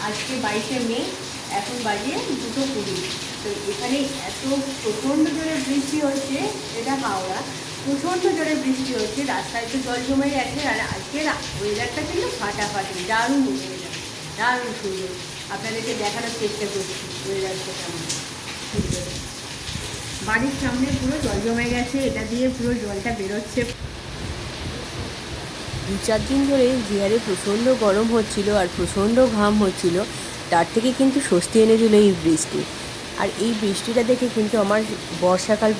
আজকে 22শে মে, এখন বাজে 2:20। তো এখানে এত প্রচণ্ড জোরে বৃষ্টি হচ্ছে, এটা হাওড়া। প্রচণ্ড জোরে বৃষ্টি হচ্ছে, রাস্তায় তো জল জমে গেছে। আর আজকের ওয়েদারটা কিন্তু ফাটাফাটি, দারুণ ওয়েদার, দারুণ সুন্দর। আপনাদেরকে দেখানোর চেষ্টা করছি ওয়েদারটা কেমন। বাড়ির সামনে পুরো জল জমে গেছে, এটা দিয়ে পুরো জলটা বেরোচ্ছে। 2-4 দিন ধরে বিহারে প্রচণ্ড গরম হচ্ছিল আর প্রচণ্ড ঘাম হচ্ছিল, তার থেকে কিন্তু স্বস্তি এনে দিল এই বৃষ্টি। আর এই বৃষ্টিটা দেখে কিন্তু আমার বর্ষাকাল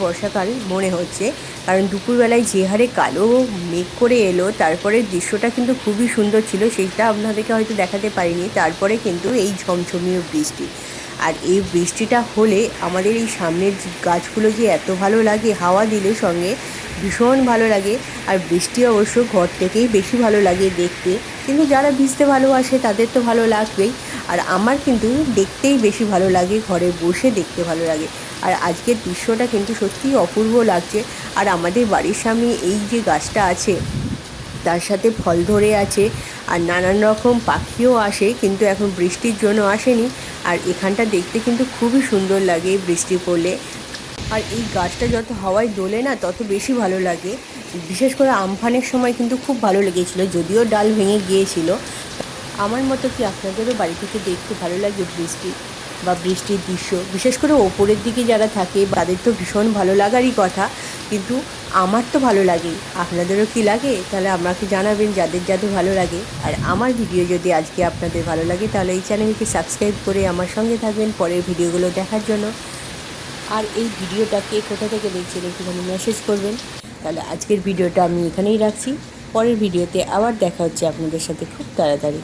মনে হচ্ছে, কারণ দুপুরবেলায় যে হারে কালো মেঘ করে এলো, তারপরে দৃশ্যটা কিন্তু খুবই সুন্দর ছিল, সেটা আপনাদেরকে হয়তো দেখাতে পারিনি। তারপরে কিন্তু এই ঝমঝমিয়ে বৃষ্টি, আর এই বৃষ্টিটা হলে আমাদের এই সামনের গাছগুলো যে এত ভালো লাগে, হাওয়া দিলে সঙ্গে ভীষণ ভালো লাগে। আর বৃষ্টি অবশ্য ঘর থেকেই বেশি ভালো লাগে দেখতে, কিন্তু যারা ভিজতে ভালোবাসে তাদের তো ভালো লাগবেই। আর আমার কিন্তু দেখতেই বেশি ভালো লাগে, ঘরে বসে দেখতে ভালো লাগে। আর আজকের দৃশ্যটা কিন্তু সত্যিই অপূর্ব লাগছে। আর আমাদের বাড়ির সামনে এই যে গাছটা আছে, তার সাথে ফল ধরে আছে, আর নানান রকম পাখিও আসে, কিন্তু এখন বৃষ্টির জন্য আসেনি। আর এখানটা দেখতে কিন্তু খুবই সুন্দর লাগে বৃষ্টি পড়লে। আর এই গাছটা যত হাওয়ায় দোলে না, তত বেশি ভালো লাগে। বিশেষ করে আমফানের সময় কিন্তু খুব ভালো লেগেছিলো, যদিও ডাল ভেঙে গিয়েছিল। আমার মতো কি আপনাদেরও বাড়ি থেকে দেখতে ভালো লাগে বৃষ্টি বা বৃষ্টির দৃশ্য? বিশেষ করে ওপরের দিকে যারা থাকে তাদের তো ভীষণ ভালো লাগারই কথা, কিন্তু আমার তো ভালো লাগেই। আপনাদেরও কি লাগে? তাহলে আমাকে জানাবেন যাদের যাদের ভালো লাগে। আর আমার ভিডিও যদি আজকে আপনাদের ভালো লাগে, তাহলে এই চ্যানেলকে সাবস্ক্রাইব করে আমার সঙ্গে থাকবেন পরের ভিডিওগুলো দেখার জন্য। আর এই ভিডিওটাকে কোথা থেকে দেখছেন একটুখানি মেসেজ করবেন। তাহলে আজকের ভিডিওটা আমি এখানেই রাখছি, পরের ভিডিওতে আবার দেখা হচ্ছে আপনাদের সাথে খুব তাড়াতাড়ি।